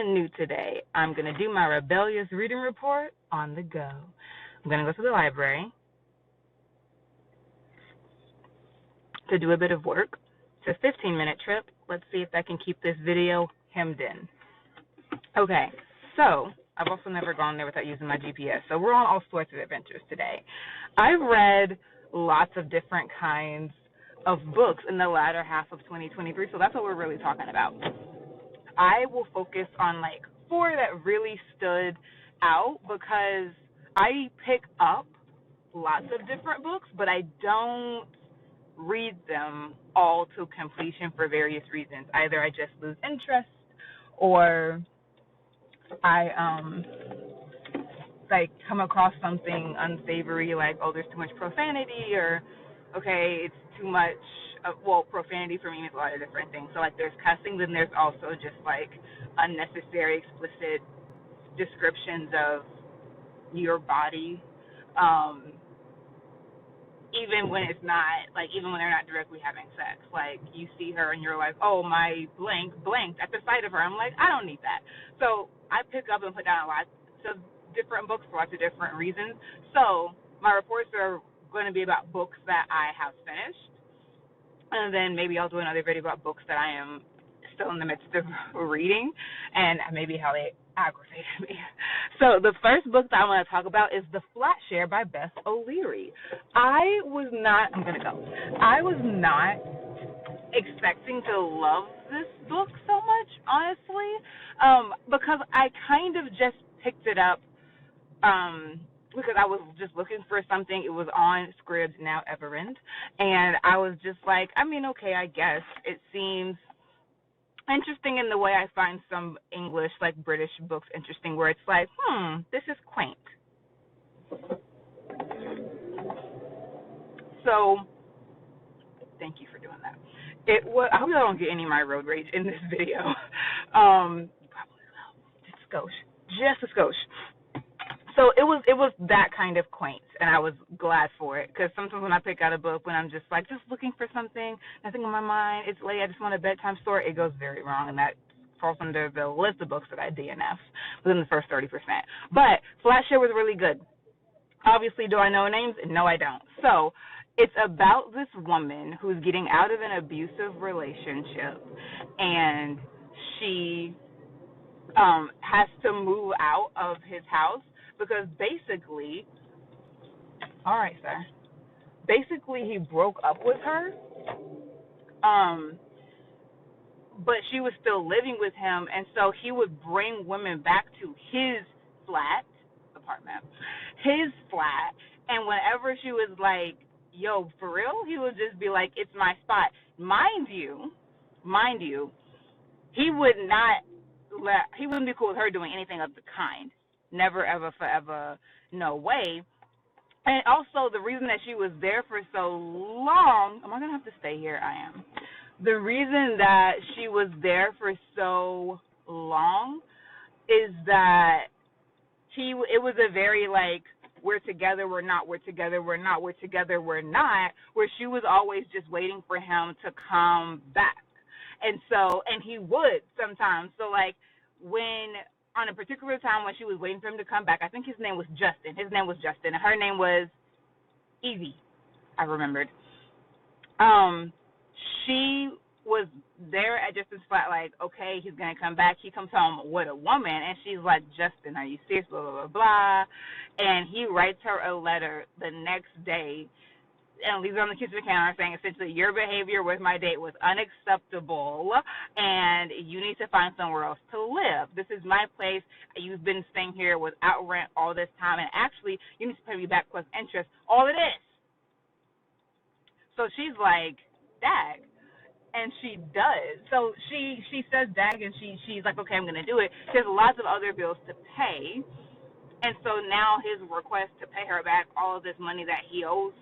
something new today. I'm going to do my rebellious reading report on the go. I'm going to go to the library to do a bit of work. It's a 15-minute trip. Let's see if I can keep this video hemmed in. Okay, so I've also never gone there without using my GPS. So we're on all sorts of adventures today. I've read lots of different kinds of books in the latter half of 2023, so that's what we're really talking about. I will focus on like 4 that really stood out because I pick up lots of different books, but I don't read them all to completion for various reasons. Either I just lose interest, or I like come across something unsavory, like, oh, there's too much profanity, or okay, it's too much profanity for me means a lot of different things. So like there's cussing, then there's also just like unnecessary explicit descriptions of your body, even when it's not, like, even when they're not directly having sex. Like, you see her and you're like, oh, my blank blanked at the sight of her. I'm like, I don't need that. So I pick up and put down lots of different books for lots of different reasons. So my reports are going to be about books that I have finished, and then maybe I'll do another video about books that I am still in the midst of reading, and maybe how they aggravated me. So the first book that I want to talk about is The Flat Share by Beth O'Leary. I was not expecting to love this book so much, honestly, because I kind of just picked it up because I was just looking for something. It was on Scribd, now Everend, and I was just like, I mean, okay, I guess it seems interesting in the way I find some English, like British books interesting, where it's like, this is quaint. So, thank you for doing that. I hope I don't get any of my road rage in this video. You probably will. Just a skosh. So it was that kind of quaint, and I was glad for it, because sometimes when I pick out a book, when I'm just like, just looking for something, nothing on my mind, it's late, I just want a bedtime story, it goes very wrong, and that falls under the list of books that I DNF within the first 30%. But Flatshare was really good. Obviously, do I know names? No, I don't. So it's about this woman who's getting out of an abusive relationship, and she has to move out of his house because basically he broke up with her, but she was still living with him, and so he would bring women back to his flat, and whenever she was like, yo, for real, he would just be like, it's my spot. Mind you, he wouldn't be cool with her doing anything of the kind. Never, ever, forever, no way. And also, the reason that she was there for so long, am I going to have to stay here? I am. The reason that she was there for so long is that it was a very, like, we're together, we're not, we're together, we're not, we're together, we're not, where she was always just waiting for him to come back. And he would sometimes. So, like, on a particular time when she was waiting for him to come back, I think his name was Justin. And her name was Evie, I remembered. She was there at Justin's flat, like, okay, he's going to come back. He comes home with a woman, and she's like, Justin, are you serious, blah, blah, blah, blah. And he writes her a letter the next day and leaves her on the kitchen counter saying, essentially, your behavior with my date was unacceptable, and you need to find somewhere else to live. This is my place. You've been staying here without rent all this time, and actually, you need to pay me back plus interest, all of this. So she's like, dag. And she does. So she says dag, and she's like, okay, I'm going to do it. She has lots of other bills to pay. And so now his request to pay her back all of this money that she owes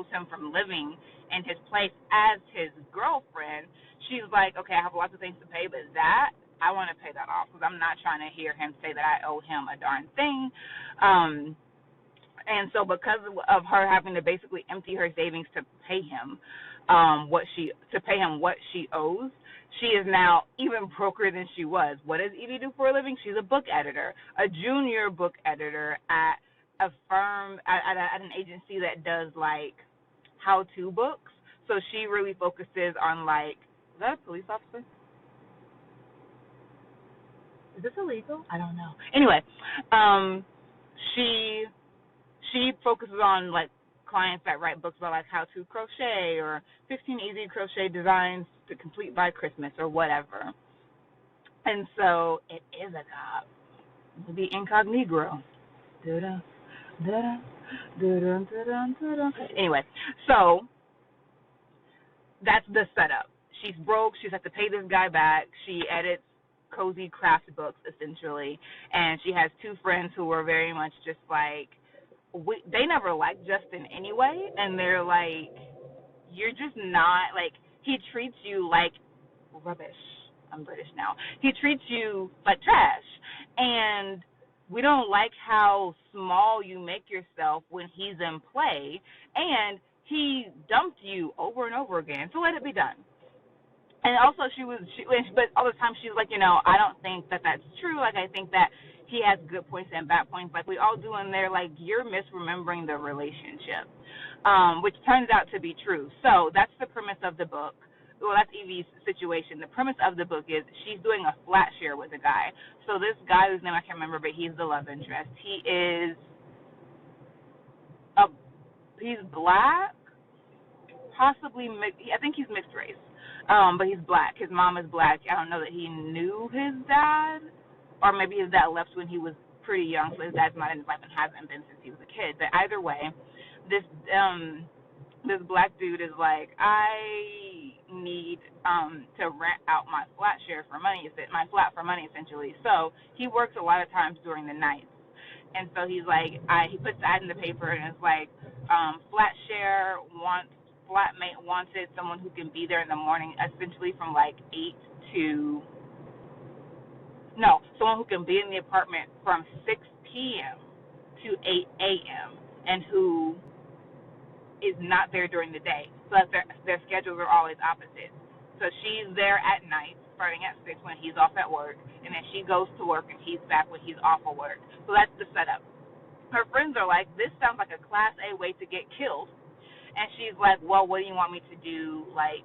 him from living in his place as his girlfriend, she's like, okay, I have lots of things to pay, but that, I want to pay that off because I'm not trying to hear him say that I owe him a darn thing. And so because of her having to basically empty her savings to pay him what she owes, She is now even broker than she was. What does Evie do for a living? She's a book editor, a junior book editor at a firm, at an agency that does like how-to books. So she really focuses on like, is that a police officer? Is this illegal? I don't know. Anyway, she focuses on like clients that write books about like how to crochet or 15 easy crochet designs to complete by Christmas or whatever. And so it is a cop. It'll be incognito. Da-da, da-da, da-da, da-da, da-da. Anyway, so that's the setup. She's broke. She's had to pay this guy back. She edits cozy craft books, essentially. And she has two friends who are very much just like, they never liked Justin anyway. And they're like, you're just not, like, he treats you like rubbish. I'm British now. He treats you like trash. And we don't like how small you make yourself when he's in play. And he dumped you over and over again, so let it be done. And also but all the time she's like, I don't think that that's true. Like, I think that he has good points and bad points, like we all do, and they're like, you're misremembering the relationship, which turns out to be true. So that's the premise of the book. Well, that's Evie's situation. The premise of the book is she's doing a flat share with a guy. So this guy, whose name I can't remember, but he's the love interest. He's black, possibly mixed. I think he's mixed race, but he's black. His mom is black. I don't know that he knew his dad, or maybe his dad left when he was pretty young, so his dad's not in his life and hasn't been since he was a kid. But either way, this black dude is like, I need to rent out my flat for money, essentially. So he works a lot of times during the nights. And so he's like, he puts the ad in the paper, and it's like, flatmate wanted someone who can be there in the morning, essentially from like someone who can be in the apartment from 6 p.m. to 8 a.m. and who is not there during the day. So that their schedules are always opposite. So she's there at night, starting at 6 when he's off at work, and then she goes to work and he's back when he's off of work. So that's the setup. Her friends are like, this sounds like a Class A way to get killed. And she's like, well, what do you want me to do? Like,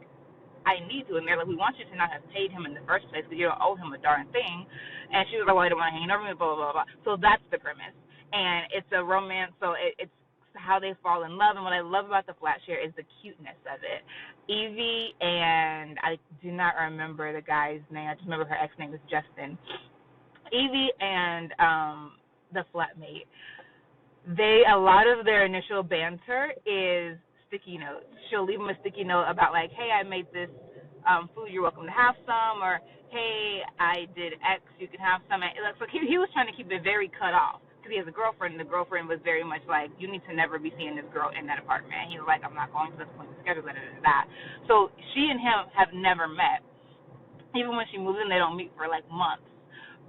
I need to. And they're like, we want you to not have paid him in the first place because you don't owe him a darn thing. And she was like, well, I don't want to hang over me, blah, blah, blah, blah. So that's the premise. And it's a romance, so it's how they fall in love. And what I love about the flat share is the cuteness of it. Evie and I do not remember the guy's name. I just remember her ex name was Justin. Evie and the flatmate, a lot of their initial banter is sticky notes. She'll leave him a sticky note about like, hey, I made this food, you're welcome to have some, or hey, I did X, you can have some. And so he was trying to keep it very cut off because he has a girlfriend, and the girlfriend was very much like, you need to never be seeing this girl in that apartment. And he was like, I'm not going to this point to schedule that. So she and him have never met. Even when she moves in, they don't meet for like months.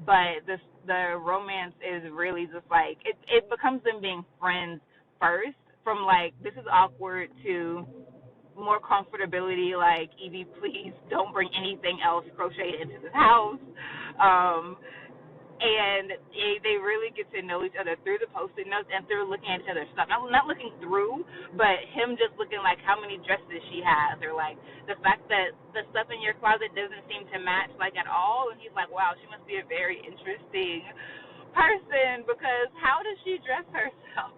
But the romance is really just like, it becomes them being friends first, from like, this is awkward, to more comfortability, like, Evie, please don't bring anything else crocheted into this house. And they really get to know each other through the Post-it notes and through looking at each other's stuff. Not looking through, but him just looking like how many dresses she has, or like the fact that the stuff in your closet doesn't seem to match like at all. And he's like, wow, she must be a very interesting person, because how does she dress herself?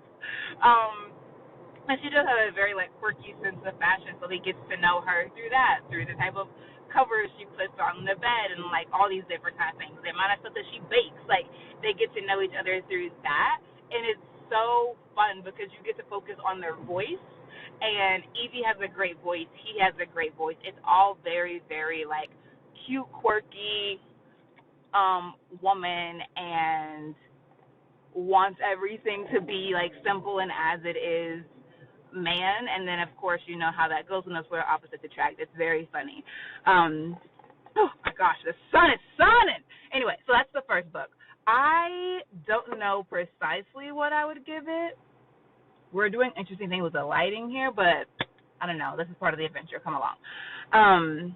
And she does have a very like quirky sense of fashion, so he gets to know her through that, through the type of covers she puts on the bed, and like all these different kind of things. The amount of stuff that she bakes, like they get to know each other through that, and it's so fun because you get to focus on their voice. And Evie has a great voice, he has a great voice. It's all very, very like cute, quirky woman, and wants everything to be like simple and as it is man. And then of course you know how that goes when those where opposites attract. It's very funny. Oh my gosh, the sun is sunning. Anyway, so that's the first book. I don't know precisely what I would give it. We're doing interesting things with the lighting here, but I don't know. This is part of the adventure. Come along.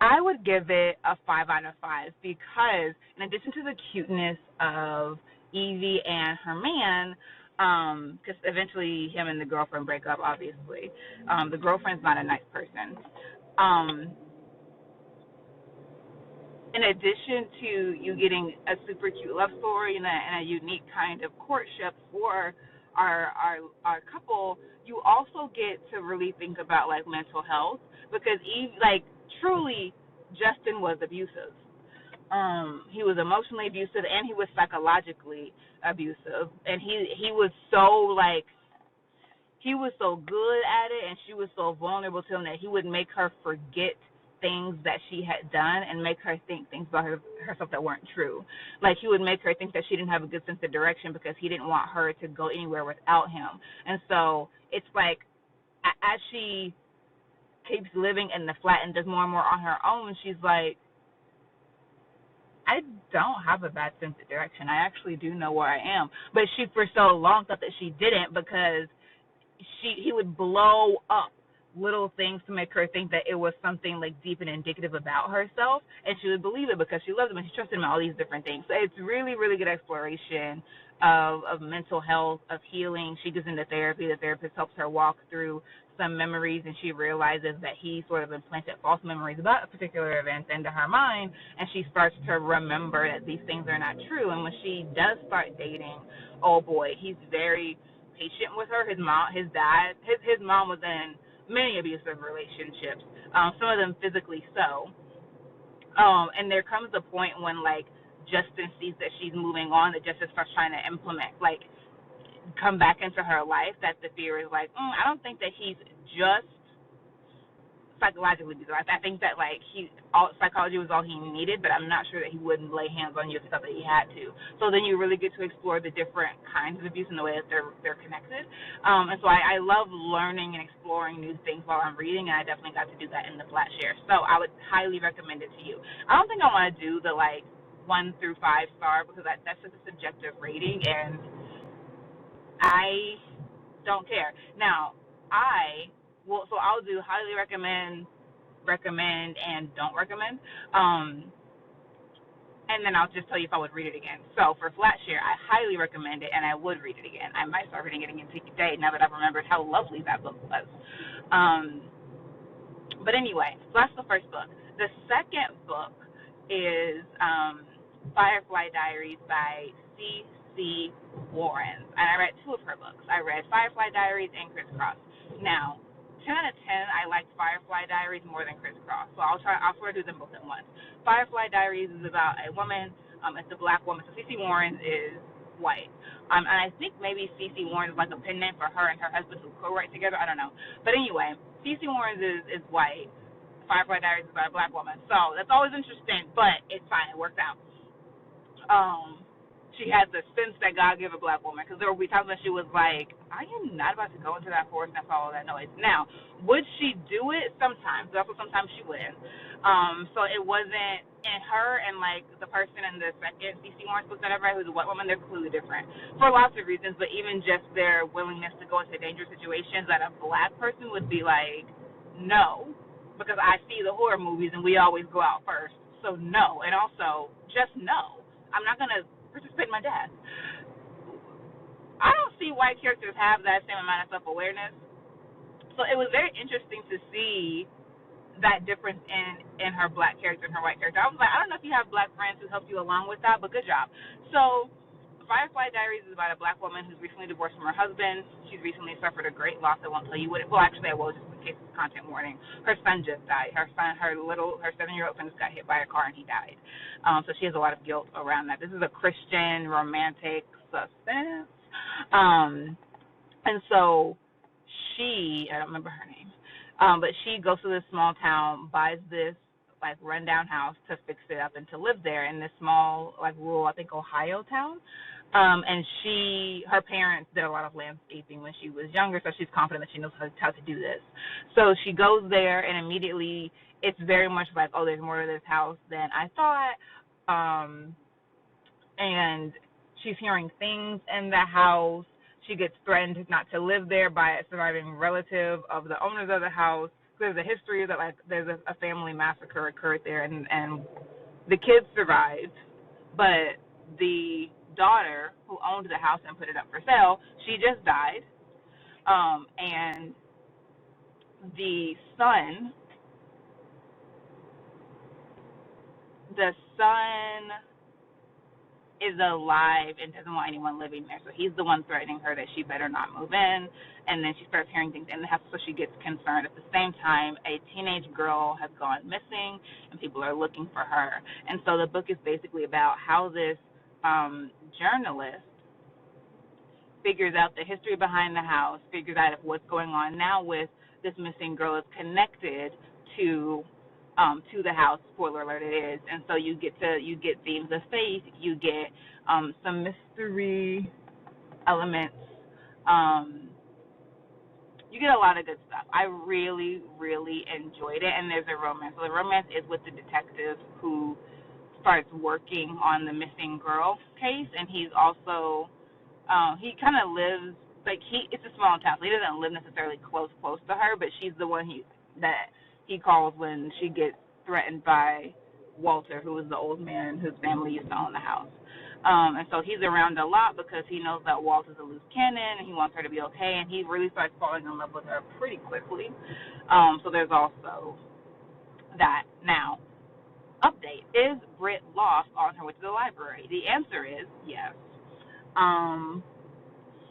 I would give it a 5 out of 5 because, in addition to the cuteness of Evie and her man, because eventually him and the girlfriend break up, obviously. The girlfriend's not a nice person. Um, in addition to you getting a super cute love story and a unique kind of courtship for our couple, you also get to really think about like mental health because Eve, like truly, Justin was abusive. He was emotionally abusive and he was psychologically abusive, and he was so like he was so good at it and she was so vulnerable to him that he would make her forget things that she had done and make her think things about herself that weren't true. Like he would make her think that she didn't have a good sense of direction because he didn't want her to go anywhere without him. And so it's like as she keeps living in the flat and does more and more on her own, she's like, I don't have a bad sense of direction. I actually do know where I am. But she for so long thought that she didn't because he would blow up little things to make her think that it was something like deep and indicative about herself, and she would believe it because she loved him and she trusted him in all these different things. So it's really, really good exploration of mental health, of healing. She goes into therapy. The therapist helps her walk through some memories, and she realizes that he sort of implanted false memories about a particular event into her mind, and she starts to remember that these things are not true. And when she does start dating, oh boy, he's very patient with her. His mom, his dad, his mom was in many abusive relationships, some of them physically so. And there comes a point when like Justin sees that she's moving on, that Justin starts trying to implement, like come back into her life, that the fear is like, I don't think that he's just psychologically abusive. I think that like psychology was all he needed, but I'm not sure that he wouldn't lay hands on you if he felt that he had to. So then you really get to explore the different kinds of abuse and the way that they're connected. And so I love learning and exploring new things while I'm reading, and I definitely got to do that in the flat share. So I would highly recommend it to you. I don't think I want to do the like 1 through 5 star because that's just a subjective rating, and I don't care. Now, so I'll do highly recommend, and don't recommend. And then I'll just tell you if I would read it again. So for Flatshare, I highly recommend it, and I would read it again. I might start reading it again today now that I've remembered how lovely that book was. But anyway, so that's the first book. The second book is Firefly Diaries by C.C. Warren, and I read 2 of her books. I read Firefly Diaries and Crisscross. Now, 10 out of 10, I liked Firefly Diaries more than Crisscross, so I'll try to do them both at once. Firefly Diaries is about a woman. It's a black woman. So C.C. Warren is white. And I think maybe C.C. Warren is like a pen name for her and her husband who co-write together. I don't know. But anyway, C.C. Warren is white. Firefly Diaries is about a black woman. So that's always interesting, but it's fine. It works out. She had the sense that God gave a black woman, because there would be times when she was like, I am not about to go into that forest and follow that noise. Now, would she do it? Sometimes. But also sometimes she wouldn't. So it wasn't in her and like the person in the second C.C. Warren's book that I read, who's a white woman, they're completely different for lots of reasons, but even just their willingness to go into dangerous situations that a black person would be like, no, because I see the horror movies and we always go out first. So no, and also just no. I'm not going to participate in my death. I don't see white characters have that same amount of self-awareness. So it was very interesting to see that difference in her black character and her white character. I was like, I don't know if you have black friends who helped you along with that, but good job. So Firefly Diaries is about a black woman who's recently divorced from her husband. She's recently suffered a great loss. I won't tell you what it. Well, actually, I will, just in case it's content warning. Her son just died. Her 7-year-old son just got hit by a car and he died. So she has a lot of guilt around that. This is a Christian romantic suspense. And so I don't remember her name, but she goes to this small town, buys this like rundown house to fix it up and to live there in this small, like rural, I think Ohio town. And her parents did a lot of landscaping when she was younger, so she's confident that she knows how to do this. So she goes there, and immediately it's very much like, oh, there's more to this house than I thought. And she's hearing things in the house. She gets threatened not to live there by a surviving relative of the owners of the house. there's a history that, like, there's a family massacre occurred there, and the kids survived, but the daughter who owned the house and put it up for sale, she just died. And the son is alive and doesn't want anyone living there. So he's the one threatening her that she better not move in. And then she starts hearing things in the house, so she gets concerned. At the same time, a teenage girl has gone missing, and people are looking for her. And so the book is basically about how this journalist figures out the history behind the house, figures out if what's going on now with this missing girl is connected to the house. Spoiler alert, it is. And so you get themes of faith, you get some mystery elements, you get a lot of good stuff. I really, really enjoyed it. And there's a romance. So the romance is with the detective who starts working on the missing girl case, and he's also he kind of lives, like, it's a small town, so he doesn't live necessarily close to her, but she's the one that he calls when she gets threatened by Walter, who is the old man whose family used to own the house. And so he's around a lot because he knows that Walter's a loose cannon, and he wants her to be okay, and he really starts falling in love with her pretty quickly. So there's also that. Now, update, is Britt lost on her way to the library? The answer is yes.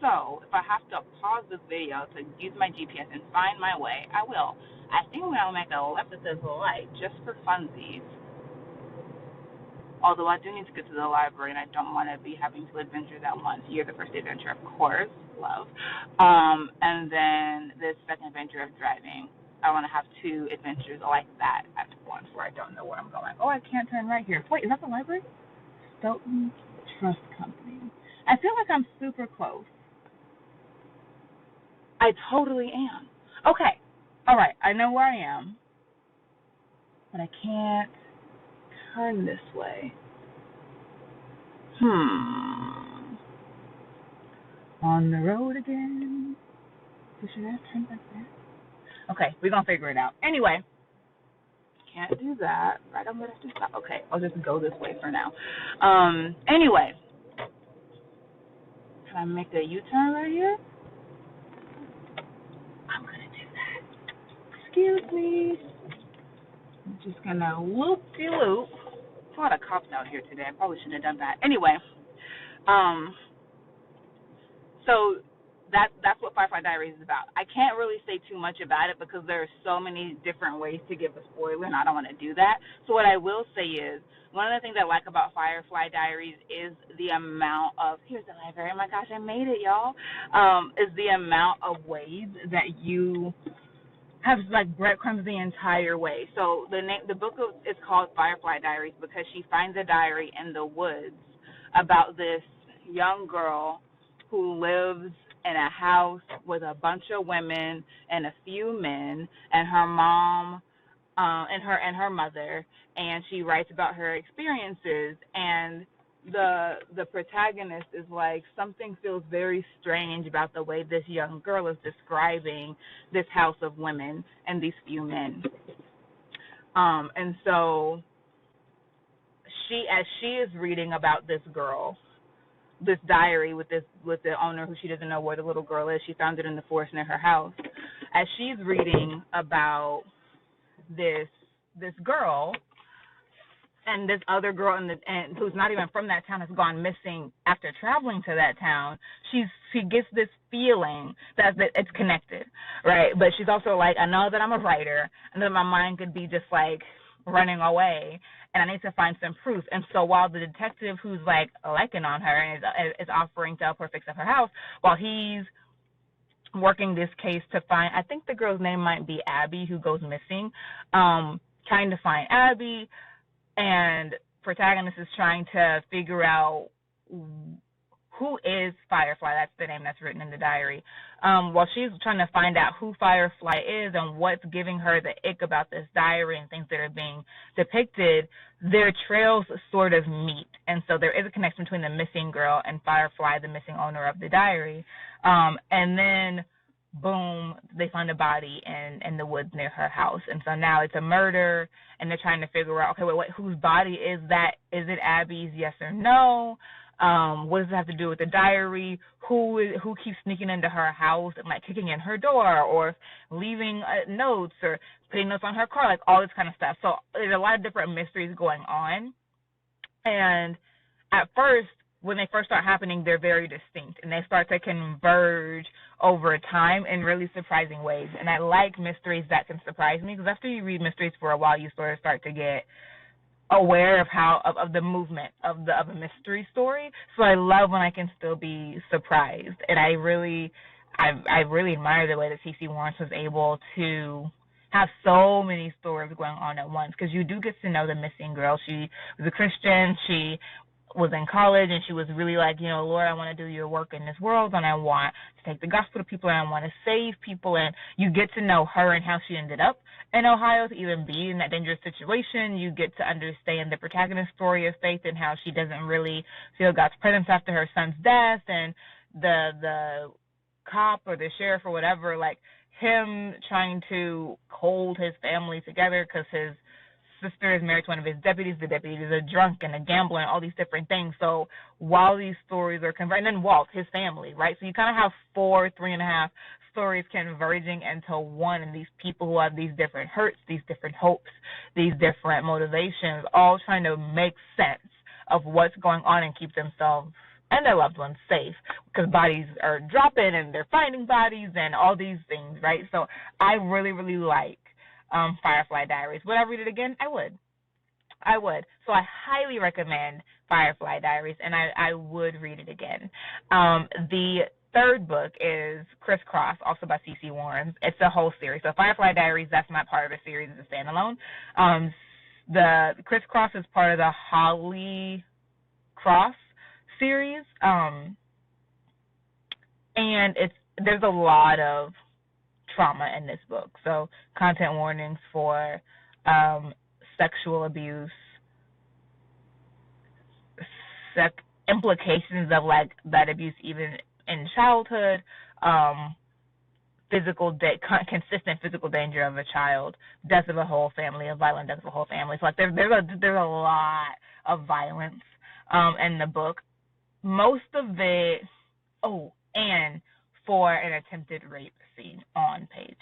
So if I have to pause this video to use my GPS and find my way, I will. I think I'll make a left at this light just for funsies. Although I do need to get to the library, and I don't want to be having two adventures at once. You're the first adventure, of course, love. And then the second adventure of driving. I want to have two adventures like that at once where I don't know where I'm going. Oh, I can't turn right here. Wait, is that the library? Stoughton Trust Company. I feel like I'm super close. I totally am. Okay. All right. I know where I am, but I can't turn this way. On the road again. So should I turn like that? Okay, we're going to figure it out. Anyway, can't do that. Right, I'm going to have to stop. Okay, I'll just go this way for now. Anyway, can I make a U-turn right here? I'm going to do that. Excuse me. I'm just going to loop-de-loop. There's a lot of cops out here today. I probably shouldn't have done that. Anyway, so that's what Firefly Diaries is about. I can't really say too much about it because there are so many different ways to give a spoiler, and I don't want to do that. So what I will say is, one of the things I like about Firefly Diaries is the amount of, here's the library, oh my gosh, I made it, y'all, is the amount of ways that you have, like, breadcrumbs the entire way. So the book is called Firefly Diaries because she finds a diary in the woods about this young girl who lives in a house with a bunch of women and a few men, and her mom and her mother, and she writes about her experiences. And the protagonist is like, something feels very strange about the way this young girl is describing this house of women and these few men. And so as she is reading about this girl, this diary with the owner who she doesn't know where the little girl is. She found it in the forest near her house. As she's reading about this girl, and this other girl and who's not even from that town has gone missing after traveling to that town, she gets this feeling that it's connected, right? But she's also like, I know that I'm a writer, and that my mind could be just like running away, and I need to find some proof. And so while the detective who's like liking on her and is offering to help her fix up her house, while he's working this case to find, I think the girl's name might be Abby, who goes missing, trying to find Abby, and protagonist is trying to figure out who is Firefly. That's the name that's written in the diary. While she's trying to find out who Firefly is and what's giving her the ick about this diary and things that are being depicted, their trails sort of meet. And so there is a connection between the missing girl and Firefly, the missing owner of the diary. And then boom, they find a body in the woods near her house. And so now it's a murder, and they're trying to figure out, okay, wait, whose body is that? Is it Abby's, yes or no? What does it have to do with the diary? Who keeps sneaking into her house and, like, kicking in her door, or leaving notes, or putting notes on her car, like, all this kind of stuff. So there's a lot of different mysteries going on. And at first, when they first start happening, they're very distinct, and they start to converge over time in really surprising ways. And I like mysteries that can surprise me, because after you read mysteries for a while, you sort of start to get aware of of the movement of a mystery story. So I love when I can still be surprised, and I really admire the way that CeCe Warren was able to have so many stories going on at once, because you do get to know the missing girl. She was a Christian. She was in college, and she was really like, Lord, I want to do your work in this world, and I want to take the gospel to people, and I want to save people. And you get to know her and how she ended up in Ohio to even be in that dangerous situation. You get to understand the protagonist's story of faith and how she doesn't really feel God's presence after her son's death, and the cop or the sheriff or whatever, like, him trying to hold his family together because his sister is married to one of his deputies. The deputy is a drunk and a gambler and all these different things. So while these stories are converging, and then Walt, his family, right? So you kind of have 3.5 stories converging into one, and these people who have these different hurts, these different hopes, these different motivations, all trying to make sense of what's going on and keep themselves and their loved ones safe, because bodies are dropping and they're finding bodies and all these things, right? So I really, really like Firefly Diaries. Would I read it again? I would. So I highly recommend Firefly Diaries, and I would read it again. The third book is Crisscross, also by CeCe Warren. It's a whole series. So Firefly Diaries, that's not part of a series, it's a standalone. The Crisscross is part of the Holly Cross series, and there's a lot of trauma in this book. So content warnings for sexual abuse, implications of, like, that abuse even in childhood, consistent physical danger of a child, death of a whole family, a violent death of a whole family. So, like, there's a lot of violence in the book. Most of it, and for an attempted rape scene on page.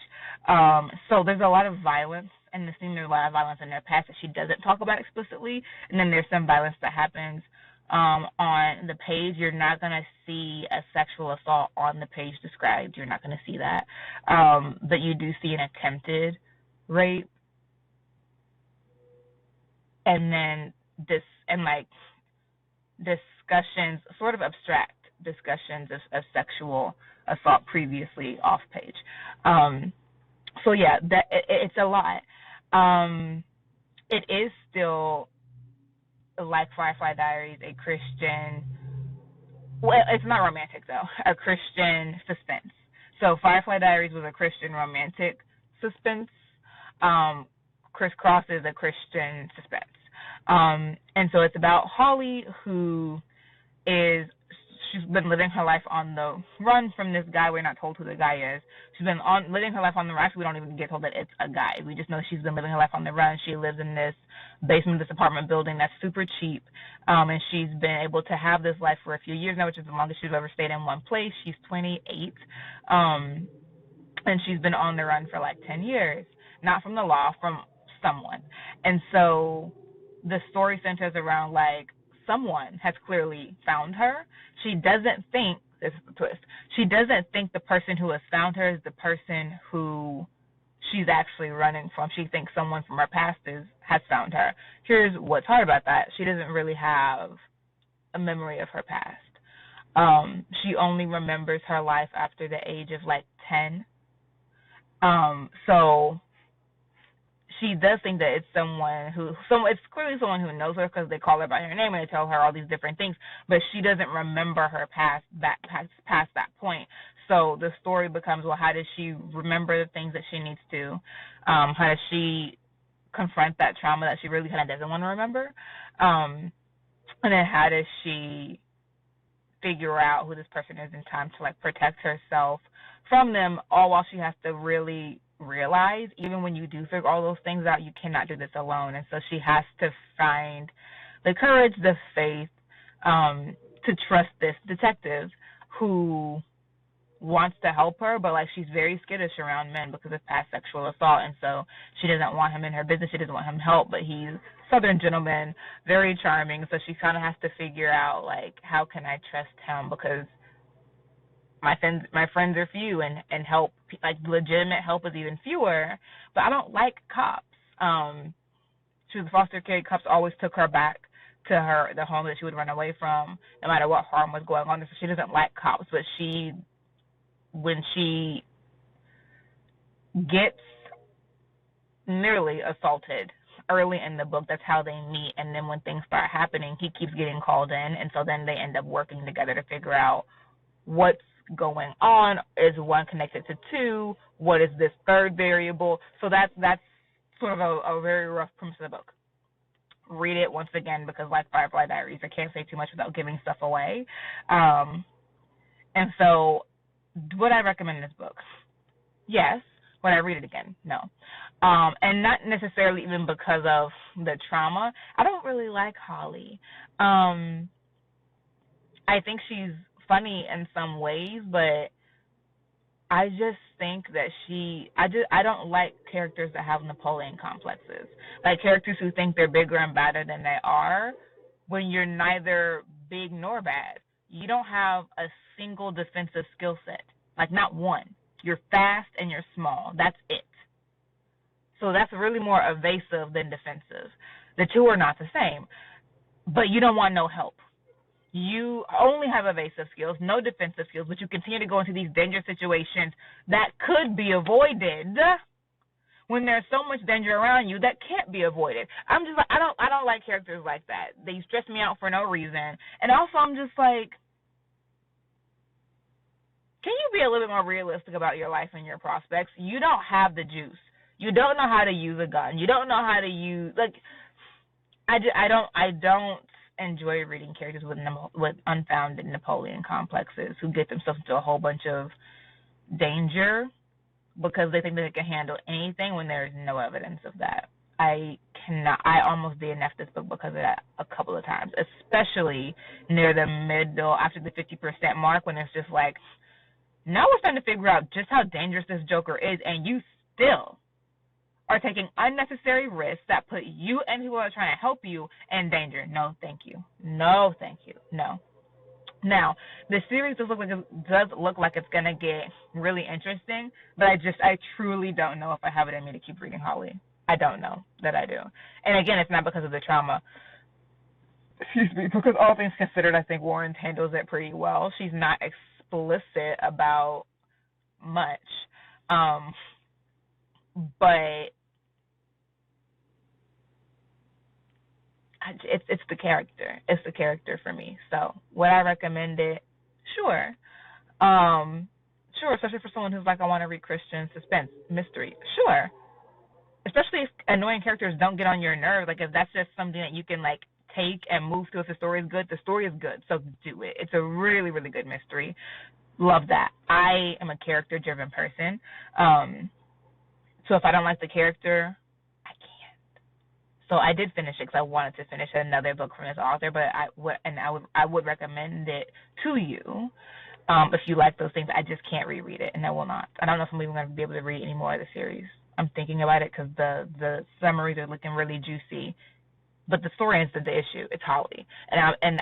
So there's a lot of violence in the scene. There's a lot of violence in their past that she doesn't talk about explicitly, and then there's some violence that happens on the page. You're not going to see a sexual assault on the page described. You're not going to see that. But you do see an attempted rape, and then discussions, sort of abstract discussions of sexual assault previously off page. So yeah, it's a lot. It is still, like Firefly Diaries, a Christian. Well, it's not romantic though. A Christian suspense. So Firefly Diaries was a Christian romantic suspense. Crisscross is a Christian suspense. And so it's about Holly, she's been living her life on the run from this guy. We're not told who the guy is. She's been living her life on the run. Actually, we don't even get told that it's a guy. We just know she's been living her life on the run. She lives in this basement of this apartment building that's super cheap, and she's been able to have this life for a few years now, which is the longest she's ever stayed in one place. She's 28, and she's been on the run for like 10 years, not from the law, from someone. And so the story centers around, like, someone has clearly found her. She doesn't think, this is the twist, she doesn't think the person who has found her is the person who she's actually running from. She thinks someone from her past has found her. Here's what's hard about that. She doesn't really have a memory of her past. She only remembers her life after the age of, like, 10. So she does think that it's it's clearly someone who knows her, because they call her by her name and they tell her all these different things, but she doesn't remember her past that point. So the story becomes, well, how does she remember the things that she needs to? How does she confront that trauma that she really kind of doesn't want to remember? And then how does she figure out who this person is in time to, like, protect herself from them, all while she has to really realize, even when you do figure all those things out, you cannot do this alone. And so she has to find the courage, the faith, to trust this detective who wants to help her, but, like, she's very skittish around men because of past sexual assault, and so she doesn't want him in her business. She doesn't want him help, but he's a Southern gentleman, very charming, so she kind of has to figure out, like, how can I trust him, because my friends are few, and help, like, legitimate help is even fewer, but I don't like cops. She was a foster kid. Cops always took her back to the home that she would run away from, no matter what harm was going on. So she doesn't like cops, but when she gets nearly assaulted early in the book, that's how they meet, and then when things start happening, he keeps getting called in, and so then they end up working together to figure out what's going on. Is one connected to two? What is this third variable? So that's sort of a very rough premise of the book. Read it once again, because, like Firefly Diaries, I can't say too much without giving stuff away. And so, would I recommend this book? Yes. Would I read it again? No. And not necessarily even because of the trauma. I don't really like Holly. I think she's funny in some ways, but I just think that I don't like characters that have Napoleon complexes. Like characters who think they're bigger and badder than they are, when you're neither big nor bad. You don't have a single defensive skill set. Like, not one. You're fast and you're small. That's it. So that's really more evasive than defensive. The two are not the same. But you don't want no help. You only have evasive skills, no defensive skills, but you continue to go into these dangerous situations that could be avoided when there's so much danger around you that can't be avoided. I'm just like, I don't like characters like that. They stress me out for no reason. And also, I'm just like, can you be a little bit more realistic about your life and your prospects? You don't have the juice. You don't know how to use a gun. You don't know how to use, like, I don't enjoy reading characters with unfounded Napoleon complexes who get themselves into a whole bunch of danger because they think that they can handle anything when there's no evidence of that. I almost DNF'd this book because of that a couple of times, especially near the middle, after the 50% mark, when it's just like, now we're starting to figure out just how dangerous this Joker is, and you still are taking unnecessary risks that put you and people who are trying to help you in danger. No, thank you. No, thank you. No. Now, the series does look like it's going to get really interesting, but I truly don't know if I have it in me to keep reading Holly. I don't know that I do. And again, it's not because of the trauma. Excuse me, because all things considered, I think Warren handles it pretty well. She's not explicit about much. But it's the character. It's the character for me. So would I recommend it? Sure. Sure, especially for someone who's like, I want to read Christian suspense, mystery. Sure. Especially if annoying characters don't get on your nerves. Like, if that's just something that you can, like, take and move to. If the story is good, the story is good. So do it. It's a really, really good mystery. Love that. I am a character-driven person. So if I don't like the character, I can't. So I did finish it because I wanted to finish another book from this author, but I would recommend it to you if you like those things. I just can't reread it, and I will not. I don't know if I'm even going to be able to read any more of the series. I'm thinking about it because the summaries are looking really juicy, but the story isn't the issue. It's Holly, and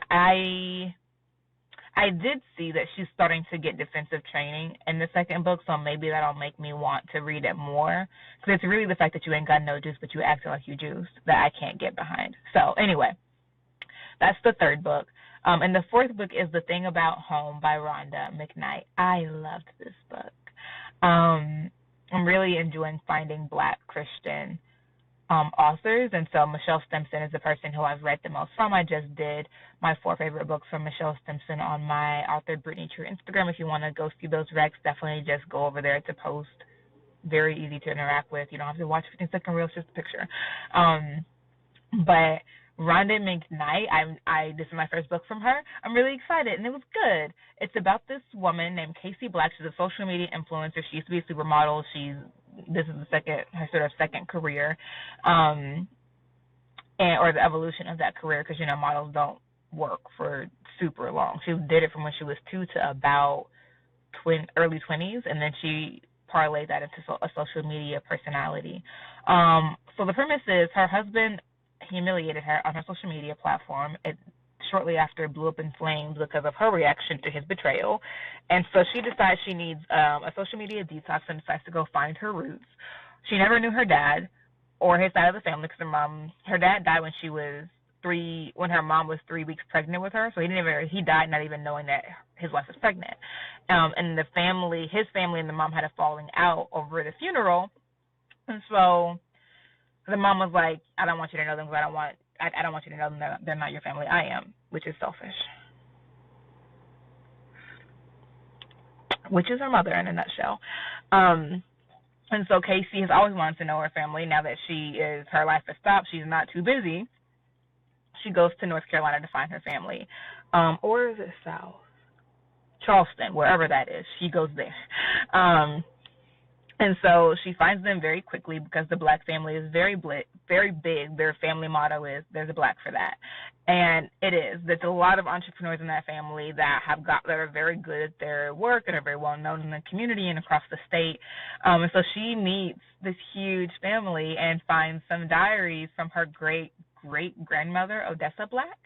I did see that she's starting to get defensive training in the second book, so maybe that'll make me want to read it more. Because it's really the fact that you ain't got no juice, but you acting like you juice, that I can't get behind. So anyway, that's the third book. And the fourth book is The Thing About Home by Rhonda McKnight. I loved this book. I'm really enjoying finding Black Christian authors, and so Michelle Stimson is the person who I've read the most from. I just did my 4 favorite books from Michelle Stimson on my authorbrittneytrue Instagram. If you want to go see those recs, definitely just go over there to post. Very easy to interact with. You don't have to watch 15-second reels, just a picture. But Rhonda McKnight. This is my first book from her. I'm really excited, and it was good. It's about this woman named Casey Black. She's a social media influencer. She used to be a supermodel. This is her sort of second career, or the evolution of that career, because models don't work for super long. She did it from when she was 2 to about early 20s, and then she parlayed that into a social media personality. So the premise is her husband humiliated her on her social media platform. It shortly after blew up in flames because of her reaction to his betrayal. And so she decides she needs a social media detox and decides to go find her roots. She never knew her dad or his side of the family because her dad died when when her mom was 3 weeks pregnant with her. So he died not even knowing that his wife was pregnant. And his family and the mom had a falling out over the funeral. And so the mom was like, I don't want you to know them because I don't want you to know them. They're not your family. I am, which is selfish. Which is her mother in a nutshell. And so Casey has always wanted to know her family. Now that her life has stopped, she's not too busy. She goes to North Carolina to find her family. Or is it South? Charleston, wherever that is. She goes there. And so she finds them very quickly because the Black family is very big. Their family motto is, there's a Black for that. And it is. There's a lot of entrepreneurs in that family that are very good at their work and are very well known in the community and across the state. And so she meets this huge family and finds some diaries from her great-great-grandmother, Odessa Black.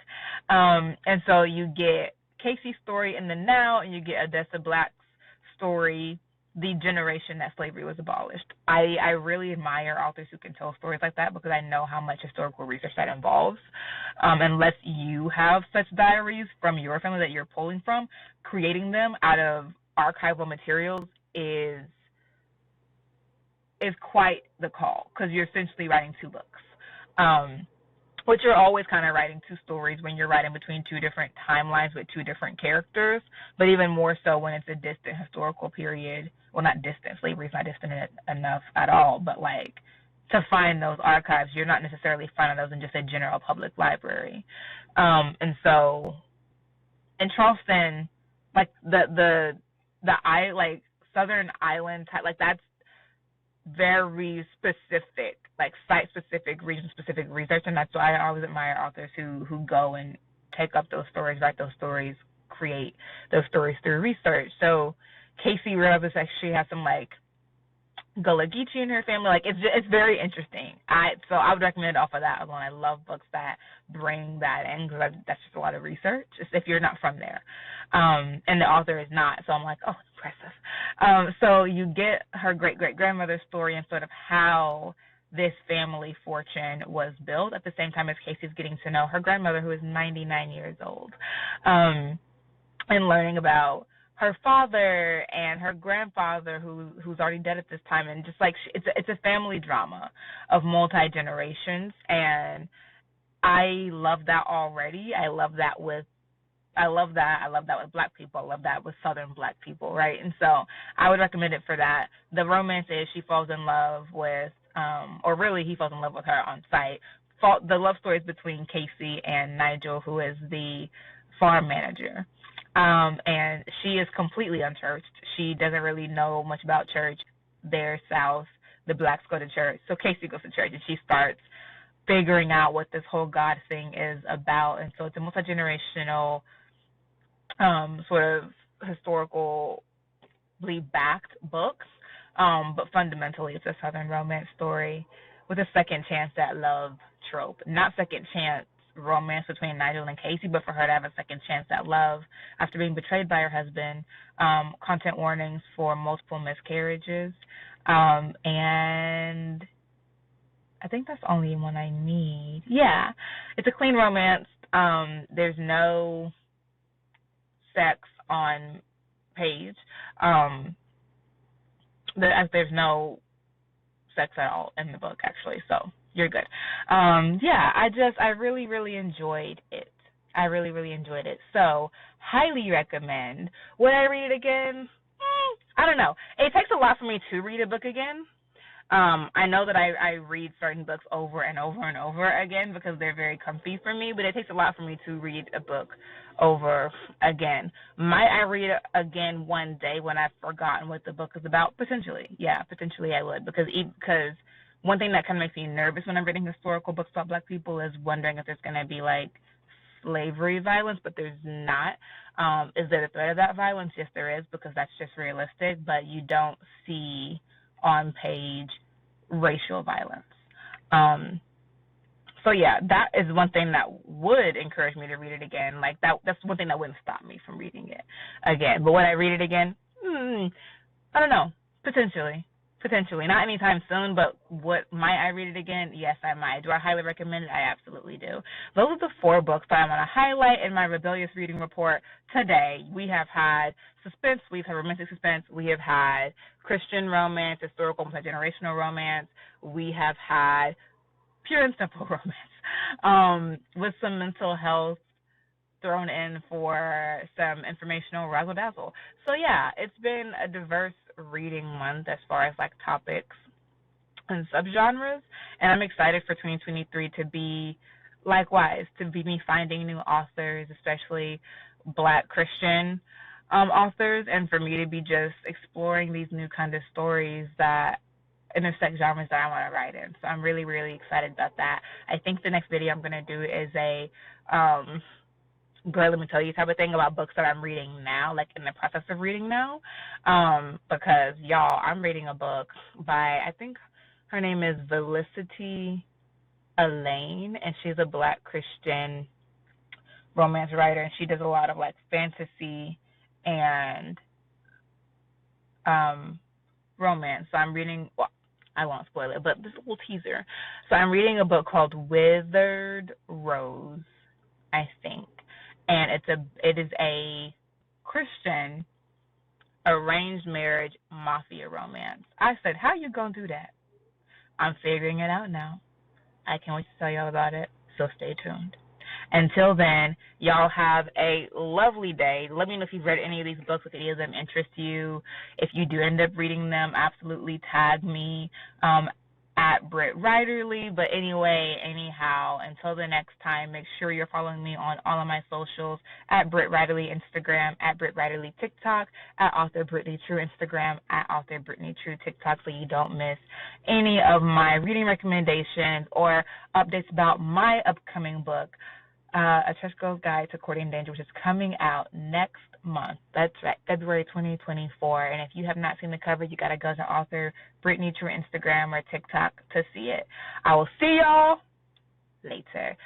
And so you get Casey's story in the now, and you get Odessa Black's story, the generation that slavery was abolished. I really admire authors who can tell stories like that because I know how much historical research that involves. Unless you have such diaries from your family that you're pulling from, creating them out of archival materials is quite the call because you're essentially writing 2 books. But you're always kind of writing 2 stories when you're writing between 2 different timelines with 2 different characters, but even more so when it's a distant historical period. Well, not distant. Slavery is not distant enough at all, but like to find those archives, you're not necessarily finding those in just a general public library. And so in Charleston, like the Southern Island type, like that's very specific, like site-specific, region-specific research, and that's why I always admire authors who go and take up those stories, write those stories, create those stories through research. So Casey realizes that she has some like Gullah Geechee in her family. Like it's very interesting. So I would recommend it off of that alone. I love books that bring that in because that's just a lot of research if you're not from there. And the author is not. So I'm like, oh, impressive. So you get her great-great-grandmother's story and sort of how this family fortune was built at the same time as Casey's getting to know her grandmother, who is 99 years old, and learning about her father and her grandfather who's already dead at this time, and just like it's a family drama of multi-generations, and I love that already. I love that with Black people. I love that with Southern Black people, right? And so I would recommend it for that. The romance is she falls in love with, or really he falls in love with her on site. The love story is between Casey and Nigel, who is the farm manager. And she is completely unchurched. She doesn't really know much about church. They're South. The Blacks go to church. So Casey goes to church, and she starts figuring out what this whole God thing is about. And so it's a multi-generational sort of historically backed book. But fundamentally, it's a Southern romance story with a second chance at love trope. Not second chance romance between Nigel and Casey, but for her to have a second chance at love after being betrayed by her husband. Content warnings for multiple miscarriages. And I think that's the only one I need. Yeah, it's a clean romance. There's no sex on page. There's no sex at all in the book, actually, so you're good. I really, really enjoyed it. I really, really enjoyed it. So, highly recommend. Would I read it again? I don't know. It takes a lot for me to read a book again. I know that I read certain books over and over and over again because they're very comfy for me, but it takes a lot for me to read a book over again. Might I read it again one day when I've forgotten what the book is about? Potentially. Yeah, potentially I would, because one thing that kind of makes me nervous when I'm reading historical books about Black people is wondering if there's going to be, like, slavery violence, but there's not. Is there a threat of that violence? Yes, there is, because that's just realistic, but you don't see on page racial violence. So yeah, that is one thing that would encourage me to read it again. Like that's one thing that wouldn't stop me from reading it again. But would I read it again? I don't know. Potentially. Not anytime soon, but might I read it again? Yes, I might. Do I highly recommend it? I absolutely do. Those are the 4 books that I'm going to highlight in my rebellious reading report today. We have had suspense, we've had romantic suspense, we have had Christian romance, historical multi-generational romance, we have had pure and simple romance, with some mental health thrown in for some informational razzle dazzle. So yeah, it's been a diverse reading month as far as like topics and subgenres, and I'm excited for 2023 to be likewise, to be me finding new authors, especially Black Christian authors, and for me to be just exploring these new kind of stories that intersect genres that I want to write in. So I'm really, really excited about that. I think the next video I'm going to do is a girl, let me tell you type of thing about books that I'm reading now, like in the process of reading now, because, y'all, I'm reading a book by, I think her name is Felicity Elaine, and she's a Black Christian romance writer, and she does a lot of, like, fantasy and romance. So I'm reading, well, I won't spoil it, but this is a little teaser. So I'm reading a book called Withered Rose, I think. And it is a Christian arranged marriage mafia romance. I said, how you gonna do that? I'm figuring it out now. I can't wait to tell y'all about it, so stay tuned. Until then, y'all have a lovely day. Let me know if you've read any of these books, if any of them interest you. If you do end up reading them, absolutely tag me at brittwriterly. But anyway, anyhow, until the next time, make sure you're following me on all of my socials, at brittwriterly Instagram, at brittwriterly TikTok, at authorbrittneytrue Instagram, at authorbrittneytrue TikTok, so you don't miss any of my reading recommendations or updates about my upcoming book, A Church Girl's Guide to Courting Danger, which is coming out next month. That's right, February 2024. And if you have not seen the cover, you got to go to Author Brittney True Instagram or TikTok to see it. I will see y'all later.